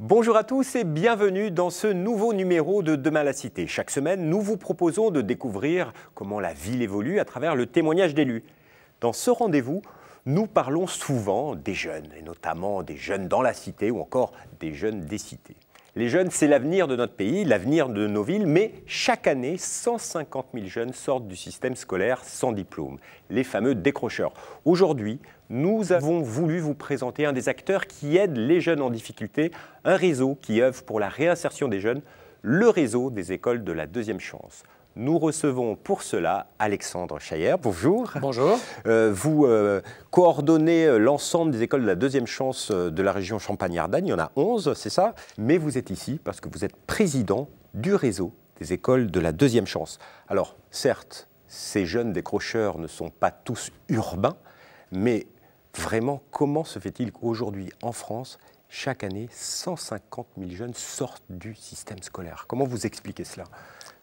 Bonjour à tous et bienvenue dans ce nouveau numéro de Demain la Cité. Chaque semaine, nous vous proposons de découvrir comment la ville évolue à travers le témoignage d'élus. Dans ce rendez-vous, nous parlons souvent des jeunes, et notamment des jeunes dans la cité ou encore des jeunes des cités. Les jeunes, c'est l'avenir de notre pays, l'avenir de nos villes, mais chaque année, 150 000 jeunes sortent du système scolaire sans diplôme, les fameux décrocheurs. Aujourd'hui, nous avons voulu vous présenter un des acteurs qui aide les jeunes en difficulté, un réseau qui œuvre pour la réinsertion des jeunes, le réseau des écoles de la deuxième chance. Nous recevons pour cela Alexandre Chayer. Bonjour. Bonjour. Vous coordonnez l'ensemble des écoles de la deuxième chance de la région Champagne-Ardenne. Il y en a 11, c'est ça. Mais vous êtes ici parce que vous êtes président du réseau des écoles de la deuxième chance. Alors, certes, ces jeunes décrocheurs ne sont pas tous urbains, mais vraiment, comment se fait-il qu'aujourd'hui, en France, chaque année, 150 000 jeunes sortent du système scolaire? Comment vous expliquez cela ?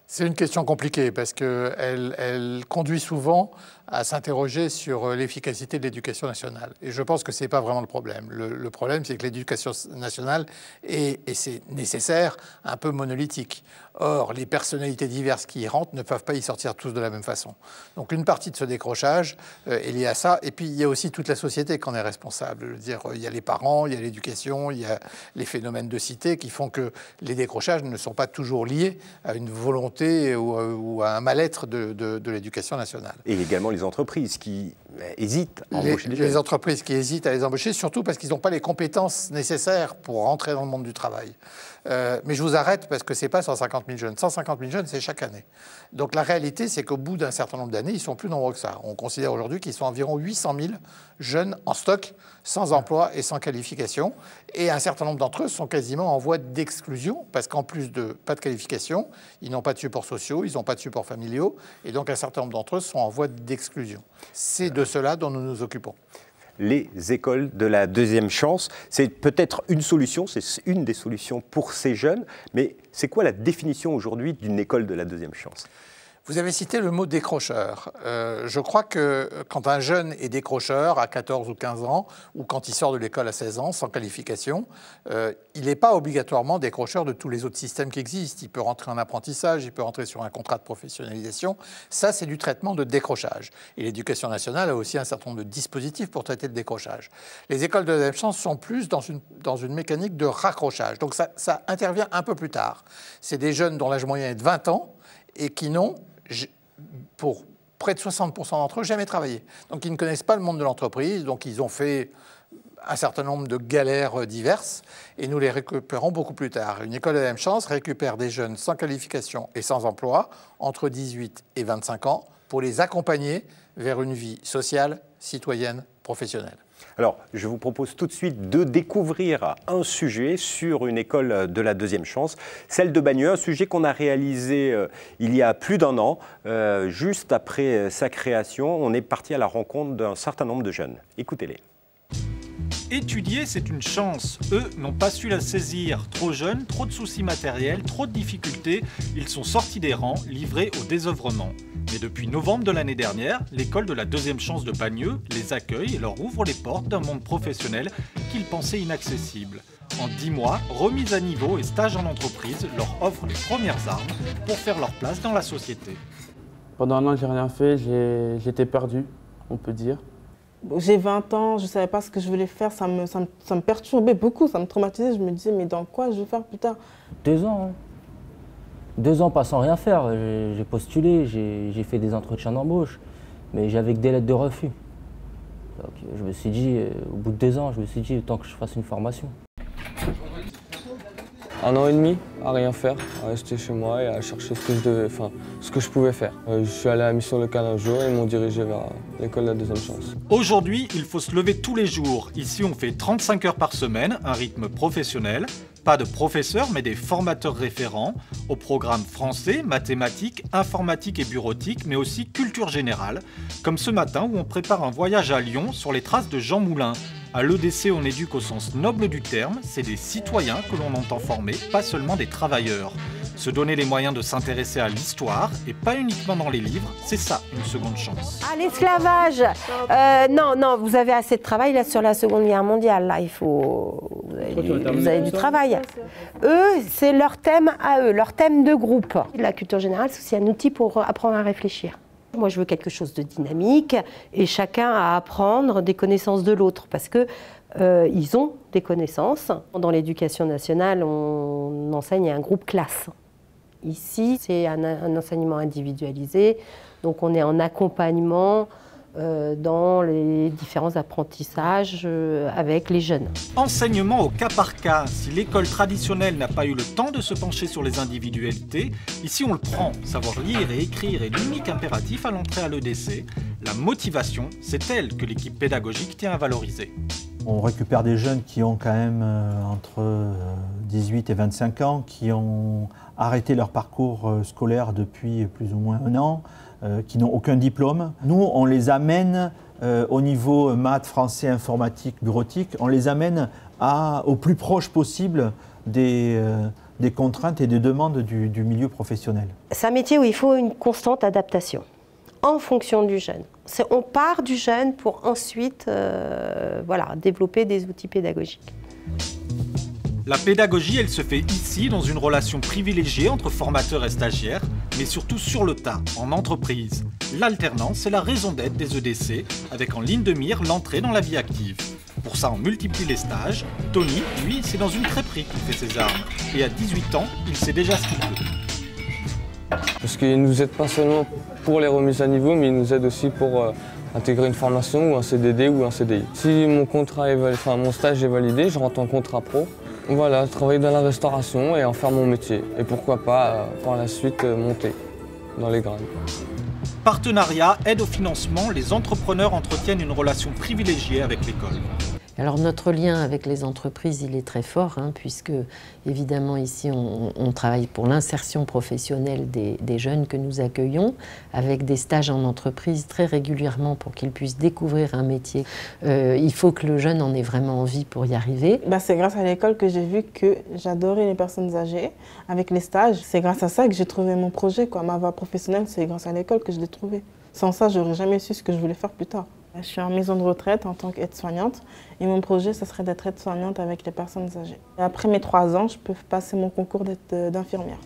C'est une question compliquée parce qu'elle conduit souvent à s'interroger sur l'efficacité de l'éducation nationale. Et je pense que ce n'est pas vraiment le problème. Le problème, c'est que l'éducation nationale est, et c'est nécessaire, un peu monolithique. Or, les personnalités diverses qui y rentrent ne peuvent pas y sortir tous de la même façon. Donc une partie de ce décrochage est liée à ça. Et puis, il y a aussi toute la société qui en est responsable. Je veux dire, il y a les parents, il y a l'éducation, il y a les phénomènes de cité qui font que les décrochages ne sont pas toujours liés à une volonté ou à un mal-être de l'éducation nationale. Et également les entreprises qui hésitent à embaucher des jeunes. Les entreprises qui hésitent à les embaucher, surtout parce qu'ils n'ont pas les compétences nécessaires pour rentrer dans le monde du travail. Mais je vous arrête parce que ce n'est pas 150 000 jeunes. 150 000 jeunes, c'est chaque année. Donc la réalité, c'est qu'au bout d'un certain nombre d'années, ils sont plus nombreux que ça. On considère aujourd'hui qu'ils sont environ 800 000 jeunes en stock, sans emploi et sans qualification. Et un certain nombre d'entre eux sont quasiment en voie d'exclusion parce qu'en plus de pas de qualification, ils n'ont pas de supports sociaux, ils n'ont pas de supports familiaux. Et donc un certain nombre d'entre eux sont en voie d'exclusion. C'est de cela dont nous nous occupons. Les écoles de la deuxième chance, c'est peut-être une solution, c'est une des solutions pour ces jeunes, mais c'est quoi la définition aujourd'hui d'une école de la deuxième chance ? Vous avez cité le mot décrocheur. Je crois que quand un jeune est décrocheur à 14 ou 15 ans, ou quand il sort de l'école à 16 ans, sans qualification, il n'est pas obligatoirement décrocheur de tous les autres systèmes qui existent. Il peut rentrer en apprentissage, il peut rentrer sur un contrat de professionnalisation. Ça, c'est du traitement de décrochage. Et l'éducation nationale a aussi un certain nombre de dispositifs pour traiter le décrochage. Les écoles de la deuxième chance sont plus dans une mécanique de raccrochage. Donc ça intervient un peu plus tard. C'est des jeunes dont l'âge moyen est de 20 ans et qui n'ont, pour près de 60% d'entre eux, jamais travaillé. Donc ils ne connaissent pas le monde de l'entreprise, donc ils ont fait un certain nombre de galères diverses et nous les récupérons beaucoup plus tard. Une école de la même chance récupère des jeunes sans qualification et sans emploi entre 18 et 25 ans pour les accompagner vers une vie sociale, citoyenne, professionnelle. Alors, je vous propose tout de suite de découvrir un sujet sur une école de la deuxième chance, celle de Bagneux, un sujet qu'on a réalisé il y a plus d'un an. Juste après sa création, on est parti à la rencontre d'un certain nombre de jeunes. Écoutez-les. Étudier, c'est une chance. Eux n'ont pas su la saisir. Trop jeunes, trop de soucis matériels, trop de difficultés. Ils sont sortis des rangs, livrés au désœuvrement. Mais depuis novembre de l'année dernière, l'école de la deuxième chance de Bagneux les accueille et leur ouvre les portes d'un monde professionnel qu'ils pensaient inaccessible. En 10 mois, remise à niveau et stage en entreprise leur offrent les premières armes pour faire leur place dans la société. Pendant un an, j'ai rien fait, j'étais perdu, on peut dire. J'ai 20 ans, je ne savais pas ce que je voulais faire, ça me perturbait beaucoup, ça me traumatisait. Je me disais, mais dans quoi je vais faire plus tard? 2 ans. 2 ans pas sans rien faire. J'ai postulé, j'ai fait des entretiens d'embauche, mais j'avais que des lettres de refus. Donc, je me suis dit, au bout de 2 ans, je me suis dit, autant que je fasse une formation. 1 an et demi à rien faire, à rester chez moi et à chercher ce que je pouvais faire. Je suis allé à la mission locale un jour et ils m'ont dirigé vers l'école de la deuxième chance. Aujourd'hui, il faut se lever tous les jours. Ici, on fait 35 heures par semaine, un rythme professionnel. Pas de professeurs, mais des formateurs référents au programme français, mathématiques, informatique et bureautique, mais aussi culture générale. Comme ce matin où on prépare un voyage à Lyon sur les traces de Jean Moulin. À l'EDC, on éduque au sens noble du terme, c'est des citoyens que l'on entend former, pas seulement des travailleurs. Se donner les moyens de s'intéresser à l'histoire, et pas uniquement dans les livres, c'est ça une seconde chance. Ah, l'esclavage non, vous avez assez de travail là sur la Seconde Guerre mondiale. Là, vous avez du travail. Eux, c'est leur thème à eux, leur thème de groupe. La culture générale, c'est aussi un outil pour apprendre à réfléchir. Moi, je veux quelque chose de dynamique et chacun à apprendre des connaissances de l'autre parce que ils ont des connaissances. Dans l'éducation nationale, on enseigne à un groupe classe. Ici, c'est un enseignement individualisé, donc on est en accompagnement dans les différents apprentissages avec les jeunes. Enseignement au cas par cas. Si l'école traditionnelle n'a pas eu le temps de se pencher sur les individualités, ici on le prend. Savoir lire et écrire est l'unique impératif à l'entrée à l'EDC. La motivation, c'est elle que l'équipe pédagogique tient à valoriser. On récupère des jeunes qui ont quand même entre 18 et 25 ans, qui ont arrêté leur parcours scolaire depuis plus ou moins un an, qui n'ont aucun diplôme. Nous, on les amène au niveau maths, français, informatique, bureautique, on les amène au plus proche possible des contraintes et des demandes du milieu professionnel. C'est un métier où il faut une constante adaptation en fonction du jeune. On part du jeune pour ensuite développer des outils pédagogiques. La pédagogie, elle se fait ici dans une relation privilégiée entre formateurs et stagiaires, mais surtout sur le tas, en entreprise. L'alternance est la raison d'être des EDC, avec en ligne de mire l'entrée dans la vie active. Pour ça, on multiplie les stages. Tony, lui, c'est dans une crêperie qu'il fait ses armes. Et à 18 ans, il sait déjà ce qu'il veut. Parce qu'ils nous aident pas seulement pour les remises à niveau, mais ils nous aident aussi pour intégrer une formation ou un CDD ou un CDI. Si mon stage est validé, je rentre en contrat pro. Voilà, travailler dans la restauration et en faire mon métier. Et pourquoi pas, par la suite, monter dans les grades. Partenariat, aide au financement, les entrepreneurs entretiennent une relation privilégiée avec l'école. Alors notre lien avec les entreprises, il est très fort, puisque évidemment ici on travaille pour l'insertion professionnelle des jeunes que nous accueillons, avec des stages en entreprise très régulièrement pour qu'ils puissent découvrir un métier. Il faut que le jeune en ait vraiment envie pour y arriver. C'est grâce à l'école que j'ai vu que j'adorais les personnes âgées. Avec les stages, c'est grâce à ça que j'ai trouvé mon projet. Ma voie professionnelle, c'est grâce à l'école que je l'ai trouvée. Sans ça, j'aurais jamais su ce que je voulais faire plus tard. Je suis en maison de retraite en tant qu'aide-soignante et mon projet, ce serait d'être aide-soignante avec les personnes âgées. Et après mes 3 ans, je peux passer mon concours d'infirmière.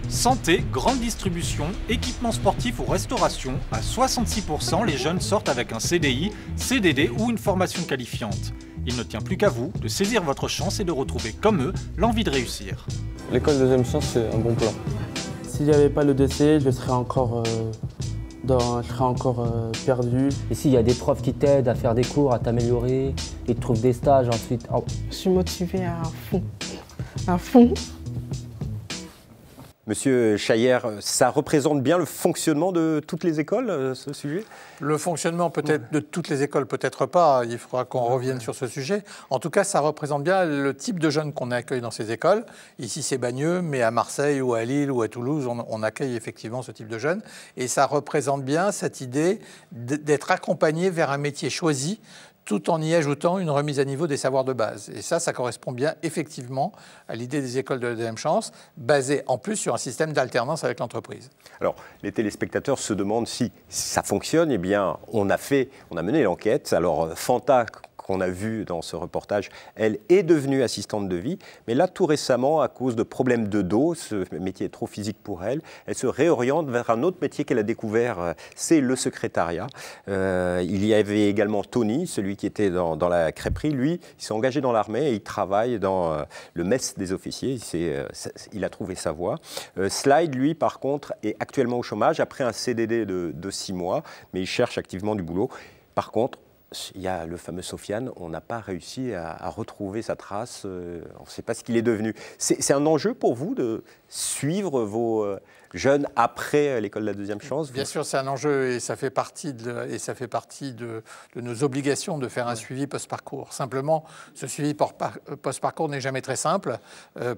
Santé, grande distribution, équipement sportif ou restauration, à 66%, les jeunes sortent avec un CDI, CDD ou une formation qualifiante. Il ne tient plus qu'à vous de saisir votre chance et de retrouver, comme eux, l'envie de réussir. L'école deuxième chance, c'est un bon plan. S'il n'y avait pas l'EDC, je serais encore perdu. Ici, il y a des profs qui t'aident à faire des cours, à t'améliorer, ils te trouvent des stages ensuite. Je suis motivée à fond. Monsieur Chayer, ça représente bien le fonctionnement de toutes les écoles, ce sujet? Le fonctionnement peut-être de toutes les écoles, peut-être pas. Il faudra qu'on revienne sur ce sujet. En tout cas, ça représente bien le type de jeunes qu'on accueille dans ces écoles. Ici, c'est Bagneux, mais à Marseille ou à Lille ou à Toulouse, on accueille effectivement ce type de jeunes. Et ça représente bien cette idée d'être accompagné vers un métier choisi, tout en y ajoutant une remise à niveau des savoirs de base. Et ça correspond bien effectivement à l'idée des écoles de la deuxième chance, basée en plus sur un système d'alternance avec l'entreprise. Alors, les téléspectateurs se demandent si ça fonctionne. Eh bien, on a mené l'enquête. Alors, Fanta, qu'on a vu dans ce reportage, elle est devenue assistante de vie. Mais là, tout récemment, à cause de problèmes de dos, ce métier est trop physique pour elle, elle se réoriente vers un autre métier qu'elle a découvert, c'est le secrétariat. Il y avait également Tony, celui qui était dans la crêperie. Lui, il s'est engagé dans l'armée et il travaille dans le mess des officiers. Il a trouvé sa voie. Slide, lui, par contre, est actuellement au chômage après un CDD de 6 mois, mais il cherche activement du boulot. Par contre, il y a le fameux Sofiane, on n'a pas réussi à retrouver sa trace, on ne sait pas ce qu'il est devenu. C'est un enjeu pour vous de suivre vos jeunes après l'école de la deuxième chance? Bien sûr, c'est un enjeu et ça fait partie de nos obligations de faire un suivi post-parcours. Simplement, ce suivi post-parcours n'est jamais très simple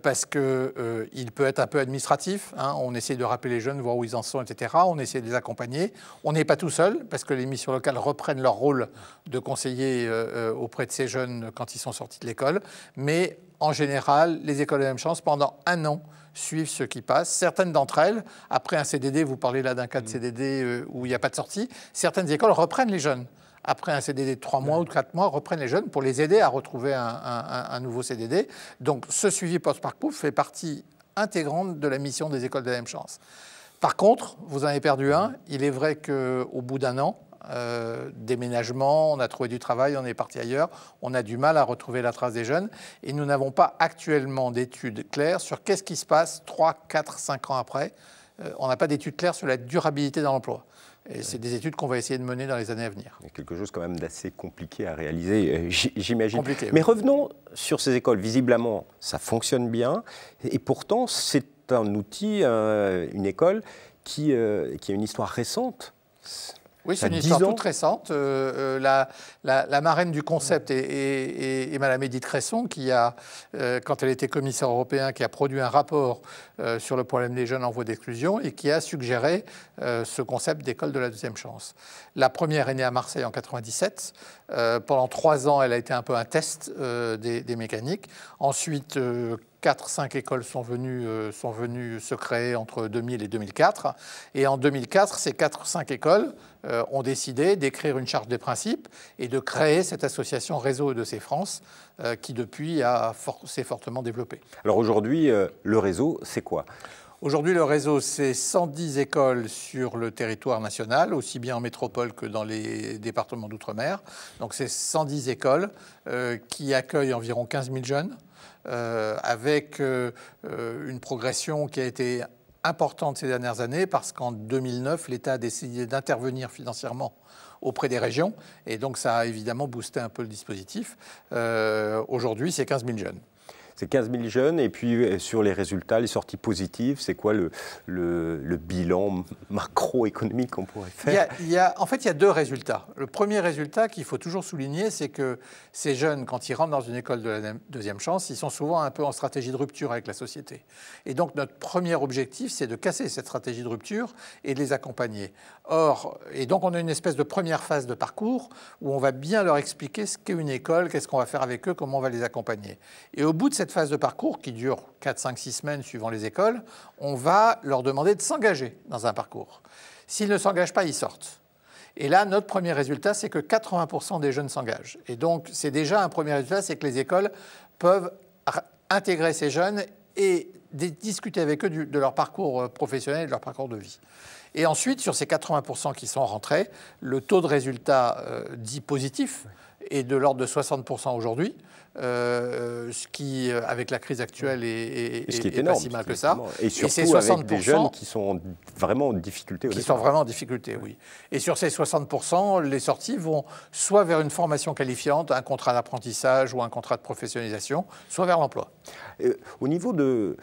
parce qu'il peut être un peu administratif. On essaie de rappeler les jeunes, voir où ils en sont, etc. On essaie de les accompagner. On n'est pas tout seul parce que les missions locales reprennent leur rôle de conseiller auprès de ces jeunes quand ils sont sortis de l'école. Mais en général, les écoles de la même chance, pendant 1 an, suivent ceux qui passent. Certaines d'entre elles, après un CDD, vous parlez là d'un cas de CDD où il n'y a pas de sortie, certaines écoles reprennent les jeunes. Après un CDD de 3 mois ou de 4 mois, reprennent les jeunes pour les aider à retrouver un nouveau CDD. Donc ce suivi post-parcours fait partie intégrante de la mission des écoles de la même chance. Par contre, vous en avez perdu un. Il est vrai qu'au bout d'un an, déménagement, on a trouvé du travail, on est parti ailleurs, on a du mal à retrouver la trace des jeunes et nous n'avons pas actuellement d'études claires sur qu'est-ce qui se passe 3, 4, 5 ans après. On n'a pas d'études claires sur la durabilité dans l'emploi. Et c'est des études qu'on va essayer de mener dans les années à venir. Il y a quelque chose quand même d'assez compliqué à réaliser, j'imagine. Compliqué, mais oui. Revenons sur ces écoles. Visiblement, ça fonctionne bien. Et pourtant, c'est un outil, une école qui a une histoire récente. Oui, c'est une histoire toute récente. La marraine du concept est Mme Edith Cresson, qui a, quand elle était commissaire européen, qui a produit un rapport sur le problème des jeunes en voie d'exclusion et qui a suggéré ce concept d'école de la deuxième chance. La première est née à Marseille en 1997. Pendant 3 ans, elle a été un peu un test des mécaniques. Ensuite, 4-5 écoles sont venues se créer entre 2000 et 2004. Et en 2004, ces 4-5 écoles ont décidé d'écrire une charte des principes et de créer cette association Réseau EDC France qui, depuis, s'est fortement développée. Alors aujourd'hui, le réseau, c'est quoi ? Aujourd'hui, le réseau, c'est 110 écoles sur le territoire national, aussi bien en métropole que dans les départements d'outre-mer. Donc c'est 110 écoles qui accueillent environ 15 000 jeunes. Avec une progression qui a été importante ces dernières années parce qu'en 2009, l'État a décidé d'intervenir financièrement auprès des régions et donc ça a évidemment boosté un peu le dispositif. Aujourd'hui, c'est 15 000 jeunes. C'est 15 000 jeunes, et puis sur les résultats, les sorties positives, c'est quoi le bilan macroéconomique qu'on pourrait faire ? En fait, il y a 2 résultats. Le premier résultat qu'il faut toujours souligner, c'est que ces jeunes, quand ils rentrent dans une école de la deuxième chance, ils sont souvent un peu en stratégie de rupture avec la société. Et donc, notre premier objectif, c'est de casser cette stratégie de rupture et de les accompagner. Et donc, on a une espèce de première phase de parcours où on va bien leur expliquer ce qu'est une école, qu'est-ce qu'on va faire avec eux, comment on va les accompagner. Et au bout de cette phase de parcours, qui dure 4, 5, 6 semaines suivant les écoles, on va leur demander de s'engager dans un parcours. S'ils ne s'engagent pas, ils sortent. Et là, notre premier résultat, c'est que 80% des jeunes s'engagent. Et donc, c'est déjà un premier résultat, c'est que les écoles peuvent intégrer ces jeunes et discuter avec eux de leur parcours professionnel et de leur parcours de vie. Et ensuite, sur ces 80% qui sont rentrés, le taux de résultat dit positif est de l'ordre de 60% aujourd'hui, ce qui, avec la crise actuelle, est pas si mal que ça. Et surtout avec des jeunes qui sont vraiment en difficulté. Qui sont vraiment en difficulté, oui. Et sur ces 60%, les sorties vont soit vers une formation qualifiante, un contrat d'apprentissage ou un contrat de professionnalisation, soit vers l'emploi. Au niveau de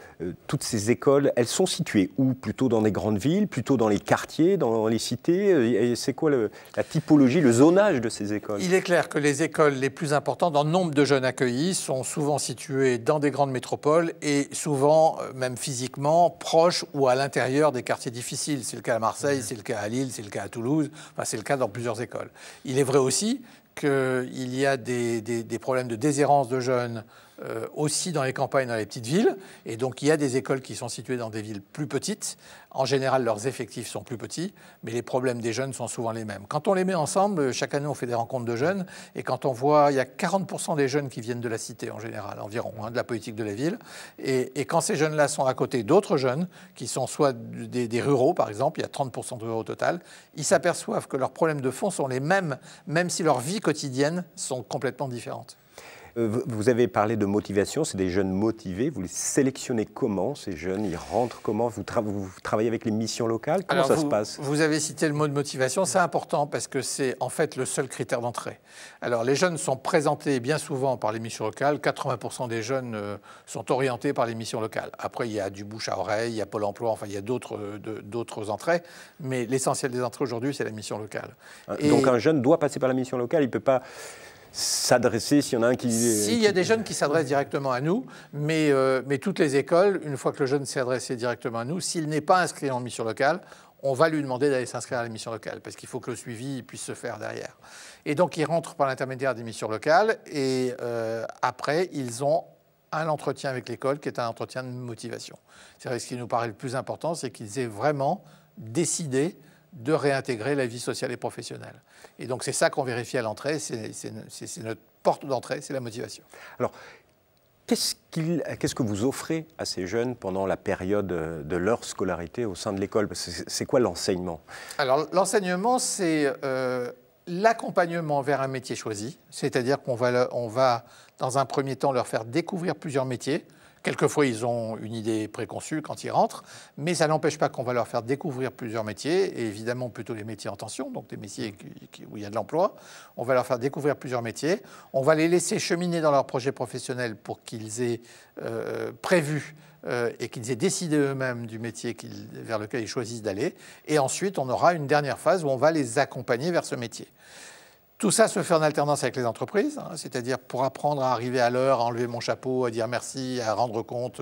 toutes ces écoles, elles sont situées où ? Plutôt dans des grandes villes, plutôt dans les quartiers, dans les cités ? Et c'est quoi la typologie, le zonage de ces écoles ? Il est clair que les écoles les plus importantes en nombre de jeunes accueillis sont souvent situées dans des grandes métropoles et souvent, même physiquement, proches ou à l'intérieur des quartiers difficiles. C'est le cas à Marseille, c'est le cas à Lille, c'est le cas à Toulouse, enfin, c'est le cas dans plusieurs écoles. Il est vrai aussi qu'il y a des problèmes de déshérence de jeunes aussi dans les campagnes, dans les petites villes. Et donc, il y a des écoles qui sont situées dans des villes plus petites. En général, leurs effectifs sont plus petits, mais les problèmes des jeunes sont souvent les mêmes. Quand on les met ensemble, chaque année, on fait des rencontres de jeunes. Et quand on voit, il y a 40% des jeunes qui viennent de la cité, en général, environ, de la politique de la ville. Et quand ces jeunes-là sont à côté d'autres jeunes, qui sont soit des ruraux, par exemple, il y a 30% de ruraux au total, ils s'aperçoivent que leurs problèmes de fond sont les mêmes, même si leurs vies quotidiennes sont complètement différentes. Vous avez parlé de motivation, c'est des jeunes motivés. Vous les sélectionnez comment, ces jeunes ? Ils rentrent comment ? Vous travaillez avec les missions locales ? Comment ça se passe ? Vous avez cité le mot de motivation, c'est important parce que c'est en fait le seul critère d'entrée. Alors les jeunes sont présentés bien souvent par les missions locales. 80% des jeunes sont orientés par les missions locales. Après, il y a du bouche à oreille, il y a Pôle emploi, enfin il y a d'autres entrées. Mais l'essentiel des entrées aujourd'hui, c'est la mission locale. Donc un jeune doit passer par la mission locale, il ne peut pas s'adresser s'il y en a un qui... S'il y a des jeunes qui s'adressent directement à nous, mais toutes les écoles, une fois que le jeune s'est adressé directement à nous, s'il n'est pas inscrit en mission locale, on va lui demander d'aller s'inscrire à la mission locale, parce qu'il faut que le suivi puisse se faire derrière. Et donc, ils rentrent par l'intermédiaire des missions locales, et après, ils ont un entretien avec l'école qui est un entretien de motivation. C'est ce qui nous paraît le plus important, c'est qu'ils aient vraiment décidé de réintégrer la vie sociale et professionnelle. Et donc c'est ça qu'on vérifie à l'entrée, c'est notre porte d'entrée, c'est la motivation. Alors, qu'est-ce que vous offrez à ces jeunes pendant la période de leur scolarité au sein de l'école? C'est quoi l'enseignement? Alors l'enseignement, c'est l'accompagnement vers un métier choisi, c'est-à-dire qu'on va dans un premier temps leur faire découvrir plusieurs métiers. Quelquefois, ils ont une idée préconçue quand ils rentrent, mais ça n'empêche pas qu'on va leur faire découvrir plusieurs métiers, et évidemment plutôt les métiers en tension, donc des métiers où il y a de l'emploi. On va leur faire découvrir plusieurs métiers. On va les laisser cheminer dans leur projet professionnel pour qu'ils aient prévu et qu'ils aient décidé eux-mêmes du métier vers lequel ils choisissent d'aller. Et ensuite, on aura une dernière phase où on va les accompagner vers ce métier. Tout ça se fait en alternance avec les entreprises, c'est-à-dire pour apprendre à arriver à l'heure, à enlever mon chapeau, à dire merci, à rendre compte,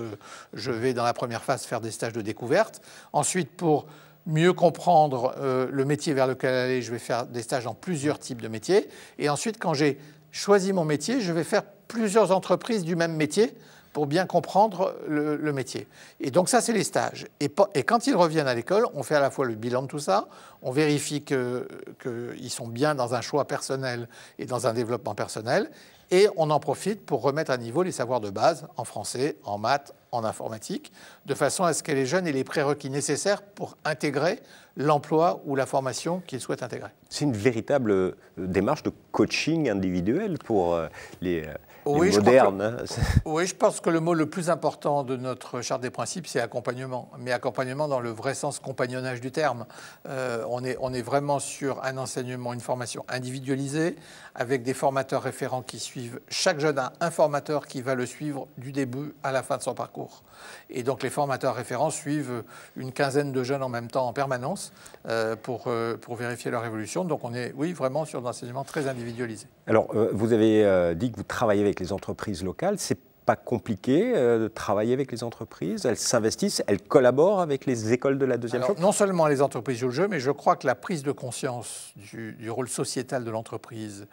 je vais dans la première phase faire des stages de découverte. Ensuite, pour mieux comprendre le métier vers lequel aller, je vais faire des stages dans plusieurs types de métiers. Et ensuite, quand j'ai choisi mon métier, je vais faire plusieurs entreprises du même métier pour bien comprendre le métier. Et donc ça, c'est les stages. Et quand ils reviennent à l'école, on fait à la fois le bilan de tout ça, on vérifie qu'ils sont bien dans un choix personnel et dans un développement personnel, et on en profite pour remettre à niveau les savoirs de base en français, en maths, en informatique, de façon à ce que les jeunes aient les prérequis nécessaires pour intégrer l'emploi ou la formation qu'ils souhaitent intégrer. C'est une véritable démarche de coaching individuel pour les modernes. Oui, je pense que le mot le plus important de notre charte des principes, c'est accompagnement. Mais accompagnement dans le vrai sens compagnonnage du terme. On est vraiment sur un enseignement, une formation individualisée, avec des formateurs référents qui suivent. Chaque jeune a un formateur qui va le suivre du début à la fin de son parcours. Et donc les formateurs référents suivent une quinzaine de jeunes en même temps en permanence pour vérifier leur évolution. Donc on est, oui, vraiment sur un enseignement très individualisé. Alors, vous avez dit que vous travaillez avec les entreprises locales. C'est pas compliqué de travailler avec les entreprises? Elles s'investissent, elles collaborent avec les écoles de la deuxième chance? Non seulement les entreprises jouent le jeu, mais je crois que la prise de conscience du rôle sociétal de l'entreprise,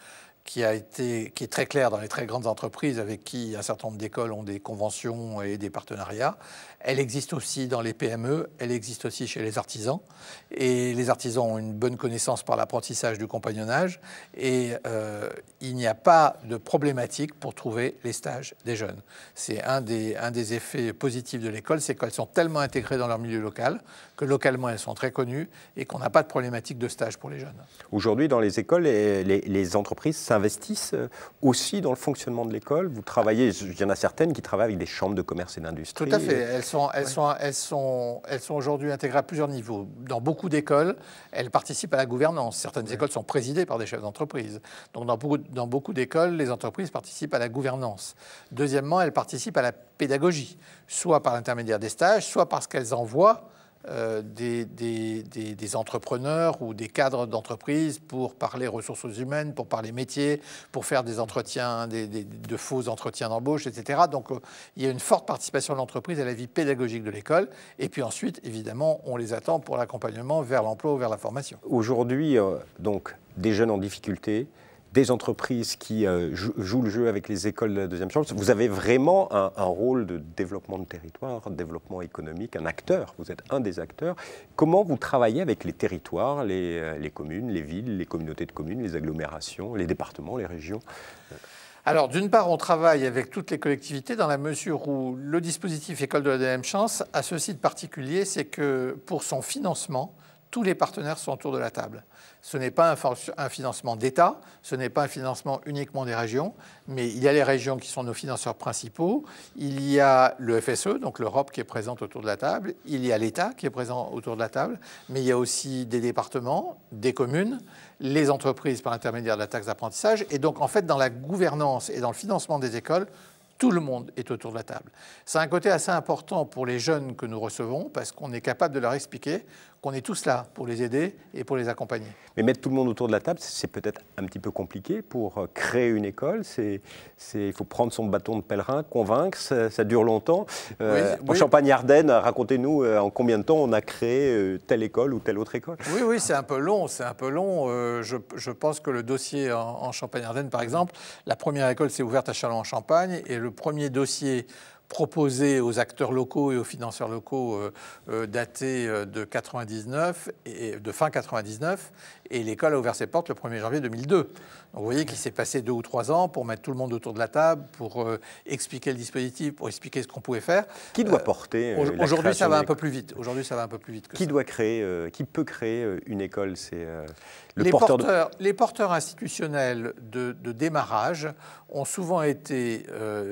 qui est très clair dans les très grandes entreprises avec qui un certain nombre d'écoles ont des conventions et des partenariats. Elle existe aussi dans les PME, elle existe aussi chez les artisans. Et les artisans ont une bonne connaissance par l'apprentissage du compagnonnage. Et il n'y a pas de problématique pour trouver les stages des jeunes. C'est un des effets positifs de l'école, c'est qu'elles sont tellement intégrées dans leur milieu local que localement elles sont très connues et qu'on n'a pas de problématique de stage pour les jeunes. Aujourd'hui, dans les écoles, les entreprises s'investissent aussi dans le fonctionnement de l'école. Vous travaillez, il y en a certaines qui travaillent avec des chambres de commerce et d'industrie. Tout à fait. Elles sont aujourd'hui intégrées à plusieurs niveaux. Dans beaucoup d'écoles, elles participent à la gouvernance. Certaines écoles sont présidées par des chefs d'entreprise. Donc dans beaucoup d'écoles, les entreprises participent à la gouvernance. Deuxièmement, elles participent à la pédagogie, soit par l'intermédiaire des stages, soit parce qu'elles envoient des entrepreneurs ou des cadres d'entreprise pour parler ressources humaines, pour parler métiers, pour faire des entretiens, de faux entretiens d'embauche, etc. Donc il y a une forte participation de l'entreprise à la vie pédagogique de l'école. Et puis ensuite, évidemment, on les attend pour l'accompagnement vers l'emploi ou vers la formation. Aujourd'hui, donc, des jeunes en difficulté, des entreprises qui jouent le jeu avec les écoles de la deuxième chance. Vous avez vraiment un rôle de développement de territoire, de développement économique, un acteur. Vous êtes un des acteurs. Comment vous travaillez avec les territoires, les communes, les villes, les communautés de communes, les agglomérations, les départements, les régions ? Alors, d'une part, on travaille avec toutes les collectivités dans la mesure où le dispositif École de la deuxième chance a ceci de particulier, c'est que pour son financement, tous les partenaires sont autour de la table. Ce n'est pas un financement d'État, ce n'est pas un financement uniquement des régions, mais il y a les régions qui sont nos financeurs principaux, il y a le FSE, donc l'Europe qui est présente autour de la table, il y a l'État qui est présent autour de la table, mais il y a aussi des départements, des communes, les entreprises par l'intermédiaire de la taxe d'apprentissage. Et donc, en fait, dans la gouvernance et dans le financement des écoles, tout le monde est autour de la table. C'est un côté assez important pour les jeunes que nous recevons parce qu'on est capable de leur expliquer qu'on est tous là pour les aider et pour les accompagner. Mais mettre tout le monde autour de la table, c'est peut-être un petit peu compliqué pour créer une école. Il faut prendre son bâton de pèlerin, convaincre, ça dure longtemps. En Champagne-Ardenne, racontez-nous en combien de temps on a créé telle école ou telle autre école. Oui, c'est un peu long. Je pense que le dossier en Champagne-Ardenne, par exemple, la première école s'est ouverte à Châlons-en-Champagne et le premier dossier proposé aux acteurs locaux et aux financeurs locaux daté de 99 et de fin 99, et l'école a ouvert ses portes le 1er janvier 2002. Donc vous voyez qu'il s'est passé 2 ou 3 ans pour mettre tout le monde autour de la table, pour expliquer le dispositif, pour expliquer ce qu'on pouvait faire. Qui doit porter Aujourd'hui, ça va un peu plus vite. Aujourd'hui, ça va un peu plus vite que qui ça. Doit créer, qui peut créer une école? C'est les porteurs institutionnels de démarrage ont souvent été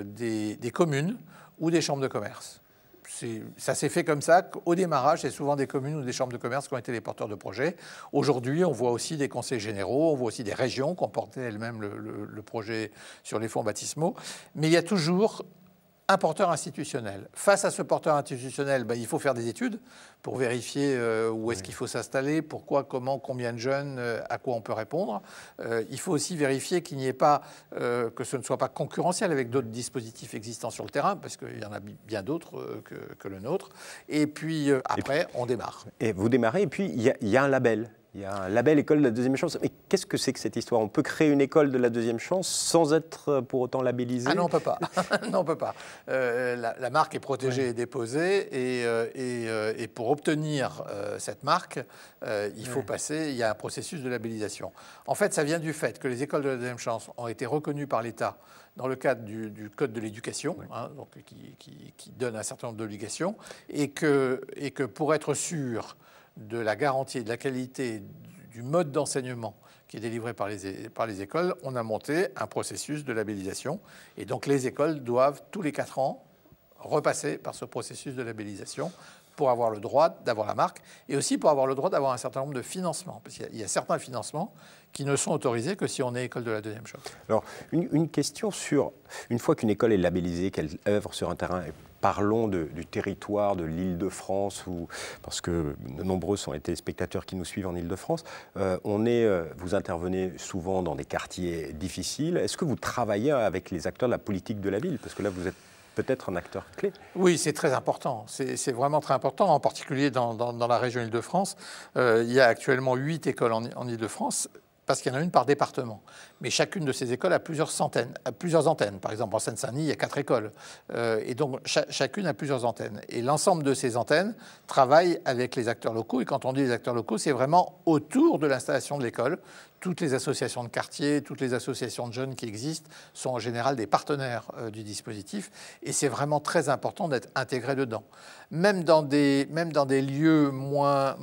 des communes ou des chambres de commerce. Ça s'est fait comme ça. Au démarrage, c'est souvent des communes ou des chambres de commerce qui ont été les porteurs de projets. Aujourd'hui, on voit aussi des conseils généraux, on voit aussi des régions qui ont porté elles-mêmes le projet sur les fonds baptismaux. Mais il y a toujours un porteur institutionnel. Face à ce porteur institutionnel, il faut faire des études pour vérifier où est-ce qu'il faut s'installer, pourquoi, comment, combien de jeunes, à quoi on peut répondre. Il faut aussi vérifier qu'il n'y ait pas, que ce ne soit pas concurrentiel avec d'autres dispositifs existants sur le terrain, parce qu'il y en a bien d'autres que le nôtre. Et puis après, on démarre. Et vous démarrez, et puis il y a un label. Il y a un label école de la deuxième chance. Mais qu'est-ce que c'est que cette histoire? On peut créer une école de la deuxième chance sans être pour autant labellisé? Ah non, on ne peut pas. Non, on peut pas. La marque est protégée et déposée. Et pour obtenir cette marque, il faut passer. Il y a un processus de labellisation. En fait, ça vient du fait que les écoles de la deuxième chance ont été reconnues par l'État dans le cadre du Code de l'éducation, donc qui donne un certain nombre d'obligations, et que pour être sûr de la garantie et de la qualité du mode d'enseignement qui est délivré par les écoles, on a monté un processus de labellisation. Et donc les écoles doivent, tous les 4 ans, repasser par ce processus de labellisation pour avoir le droit d'avoir la marque et aussi pour avoir le droit d'avoir un certain nombre de financements. Parce qu'il y a certains financements qui ne sont autorisés que si on est école de la deuxième chance. Alors, une question sur, une fois qu'une école est labellisée, qu'elle œuvre sur un terrain, parlons du territoire de l'Île-de-France, parce que nombreux sont les téléspectateurs qui nous suivent en Île-de-France. Vous intervenez souvent dans des quartiers difficiles. Est-ce que vous travaillez avec les acteurs de la politique de la ville? Parce que là, vous êtes peut-être un acteur clé. Oui, c'est très important. C'est vraiment très important, en particulier dans la région Île-de-France. Il y a actuellement 8 écoles en Île-de-France, parce qu'il y en a une par département. Mais chacune de ces écoles a plusieurs antennes. Par exemple, en Seine-Saint-Denis, il y a 4 écoles. Et donc, chacune a plusieurs antennes. Et l'ensemble de ces antennes travaillent avec les acteurs locaux. Et quand on dit les acteurs locaux, c'est vraiment autour de l'installation de l'école. Toutes les associations de quartier, toutes les associations de jeunes qui existent sont en général des partenaires du dispositif. Et c'est vraiment très important d'être intégré dedans. Même dans des lieux moins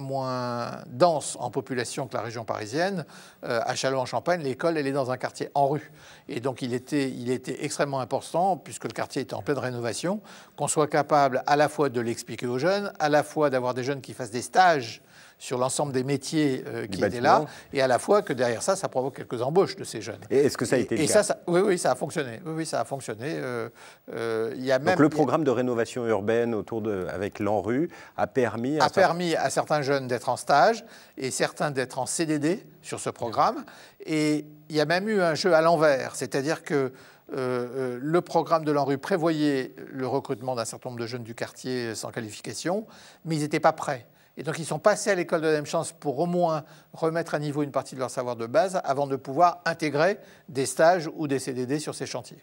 denses en population que la région parisienne, à Châlons-en-Champagne, l'école, elle est dans un quartier en rue. Et donc, il était extrêmement important, puisque le quartier était en pleine rénovation, qu'on soit capable à la fois de l'expliquer aux jeunes, à la fois d'avoir des jeunes qui fassent des stages sur l'ensemble des métiers qui étaient là, et à la fois que derrière ça provoque quelques embauches de ces jeunes. Et est-ce que ça a été le cas? Oui, ça a fonctionné. Oui, ça a fonctionné. Donc le programme de rénovation urbaine avec l'ANRU a permis à certains jeunes d'être en stage et certains d'être en CDD sur ce programme. Et il y a même eu un jeu à l'envers, c'est-à-dire que le programme de l'ANRU prévoyait le recrutement d'un certain nombre de jeunes du quartier sans qualification, mais ils n'étaient pas prêts. Et donc, ils sont passés à l'école de la même chance pour au moins remettre à niveau une partie de leur savoir de base avant de pouvoir intégrer des stages ou des CDD sur ces chantiers.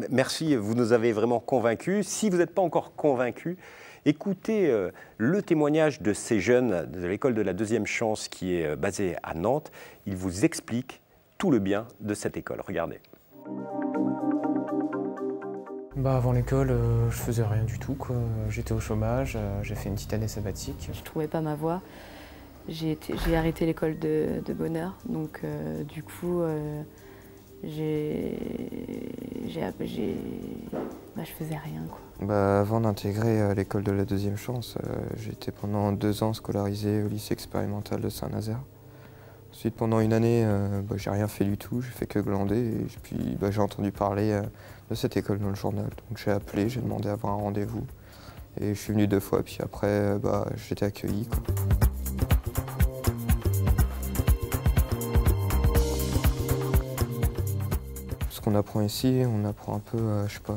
Merci, vous nous avez vraiment convaincus. Si vous n'êtes pas encore convaincus, écoutez le témoignage de ces jeunes de l'école de la deuxième chance qui est basée à Nantes. Ils vous expliquent tout le bien de cette école. Regardez. Avant l'école, je faisais rien du tout, quoi. J'étais au chômage, j'ai fait une petite année sabbatique. Je trouvais pas ma voie. J'ai arrêté l'école de bonheur, donc du coup, je faisais rien, quoi. Avant d'intégrer l'école de la deuxième chance, j'étais pendant 2 ans scolarisé au lycée expérimental de Saint-Nazaire. Ensuite, pendant une année, j'ai rien fait du tout, j'ai fait que glander. Et puis, j'ai entendu parler de cette école dans le journal. Donc j'ai appelé, j'ai demandé à avoir un rendez-vous. Et je suis venu 2 fois, puis après, j'ai été accueilli, quoi. qu'on apprend ici, on apprend un peu, je sais pas,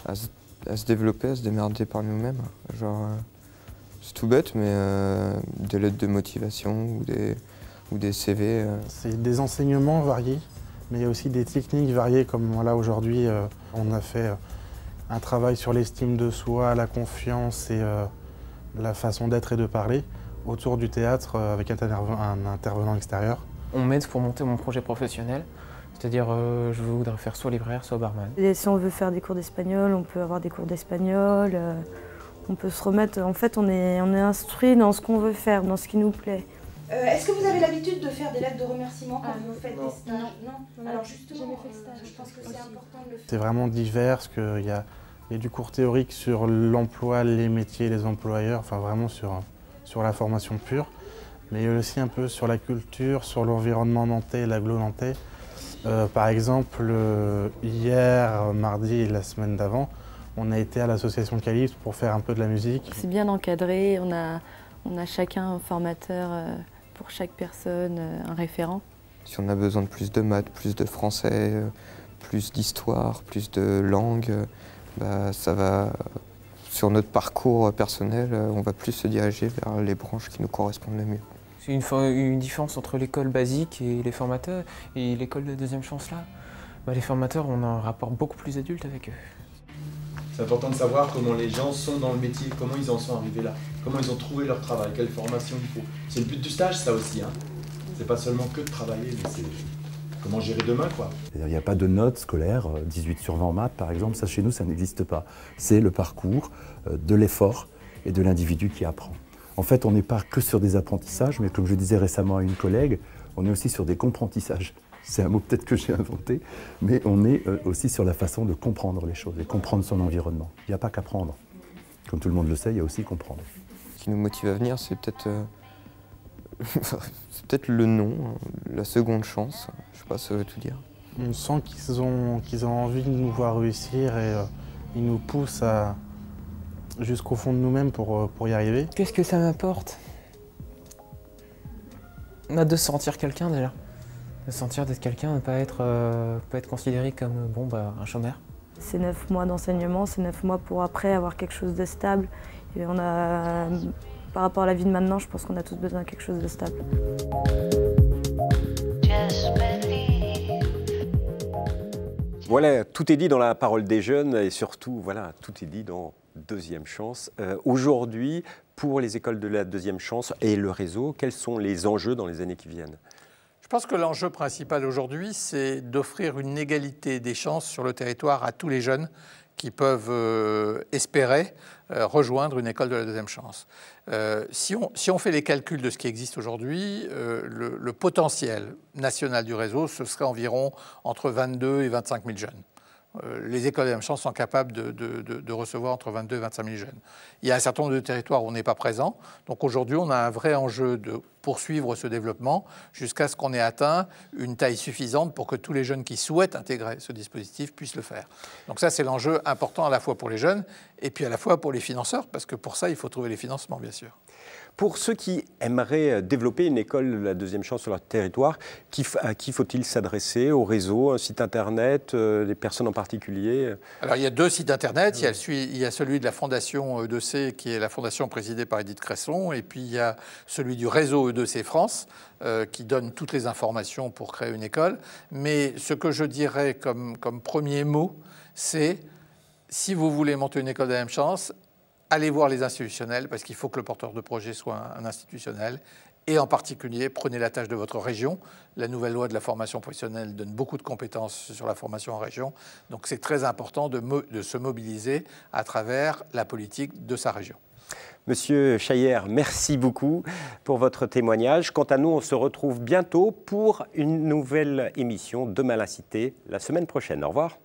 à se développer, à se démerder par nous-mêmes. Genre, c'est tout bête, mais des lettres de motivation ou des CV. C'est des enseignements variés, mais il y a aussi des techniques variées, comme là aujourd'hui, on a fait un travail sur l'estime de soi, la confiance et la façon d'être et de parler autour du théâtre avec un intervenant extérieur. On m'aide pour monter mon projet professionnel, c'est-à-dire je voudrais faire soit libraire, soit barman. Et si on veut faire des cours d'espagnol, on peut avoir des cours d'espagnol, on peut se remettre, en fait on est instruit dans ce qu'on veut faire, dans ce qui nous plaît. Est-ce que vous avez l'habitude de faire des lettres de remerciement quand vous faites des stages? Non. Alors justement, je pense que c'est important de le faire. C'est vraiment divers, parce qu'il y a du cours théorique sur l'emploi, les métiers, les employeurs, enfin vraiment sur la formation pure, mais aussi un peu sur la culture, sur l'environnement nantais, l'agglo nantais. Par exemple, hier, mardi et la semaine d'avant, on a été à l'association Calypse pour faire un peu de la musique. C'est bien encadré, on a chacun un formateur pour chaque personne, un référent. Si on a besoin de plus de maths, plus de français, plus d'histoire, plus de langue, ça va, sur notre parcours personnel, on va plus se diriger vers les branches qui nous correspondent le mieux. C'est une différence entre l'école basique et les formateurs et l'école de deuxième chance là. Les formateurs, on a un rapport beaucoup plus adulte avec eux. C'est important de savoir comment les gens sont dans le métier, comment ils en sont arrivés là, comment ils ont trouvé leur travail, quelle formation il faut. C'est le but du stage, ça aussi. C'est pas seulement que de travailler, mais c'est comment gérer demain, quoi. Il n'y a pas de notes scolaires, 18 sur 20 en maths par exemple, ça chez nous ça n'existe pas. C'est le parcours de l'effort et de l'individu qui apprend. En fait, on n'est pas que sur des apprentissages, mais comme je disais récemment à une collègue, on est aussi sur des comprentissages. C'est un mot peut-être que j'ai inventé, mais on est aussi sur la façon de comprendre les choses et comprendre son environnement. Il n'y a pas qu'apprendre. Comme tout le monde le sait, il y a aussi comprendre. Ce qui nous motive à venir, c'est peut-être le nom, la seconde chance. Je ne sais pas si ça veut tout dire. On sent qu'ils ont envie de nous voir réussir et ils nous poussent jusqu'au fond de nous-mêmes pour y arriver. Qu'est-ce que ça m'apporte? De sentir quelqu'un déjà. De sentir d'être quelqu'un, de ne pas être considéré comme un chômeur. C'est 9 mois d'enseignement, c'est 9 mois pour après avoir quelque chose de stable. Et par rapport à la vie de maintenant, je pense qu'on a tous besoin de quelque chose de stable. Voilà, tout est dit dans la parole des jeunes et surtout, voilà, tout est dit dans Deuxième Chance. Aujourd'hui, pour les écoles de la Deuxième Chance et le réseau, quels sont les enjeux dans les années qui viennent? Je pense que l'enjeu principal aujourd'hui, c'est d'offrir une égalité des chances sur le territoire à tous les jeunes qui peuvent espérer rejoindre une école de la deuxième chance. Si on fait les calculs de ce qui existe aujourd'hui, le potentiel national du réseau, ce serait environ entre 22 et 25 000 jeunes. Les écoles de la deuxième chance sont capables de recevoir entre 22 et 25 000 jeunes. Il y a un certain nombre de territoires où on n'est pas présent. Donc aujourd'hui, on a un vrai enjeu de poursuivre ce développement jusqu'à ce qu'on ait atteint une taille suffisante pour que tous les jeunes qui souhaitent intégrer ce dispositif puissent le faire. Donc ça, c'est l'enjeu important à la fois pour les jeunes et puis à la fois pour les financeurs, parce que pour ça, il faut trouver les financements, bien sûr. Pour ceux qui aimeraient développer une école de la deuxième chance sur leur territoire, à qui faut-il s'adresser? Au réseau, un site internet, des personnes en particulier? Alors il y a 2 sites internet, il y a celui de la fondation E2C qui est la fondation présidée par Edith Cresson, et puis il y a celui du réseau E2C France qui donne toutes les informations pour créer une école. Mais ce que je dirais comme premier mot, c'est si vous voulez monter une école de la même chance, allez voir les institutionnels, parce qu'il faut que le porteur de projet soit un institutionnel. Et en particulier, prenez la tâche de votre région. La nouvelle loi de la formation professionnelle donne beaucoup de compétences sur la formation en région. Donc c'est très important de se mobiliser à travers la politique de sa région. Monsieur Chayer, merci beaucoup pour votre témoignage. Quant à nous, on se retrouve bientôt pour une nouvelle émission de Demain la Cité la semaine prochaine. Au revoir.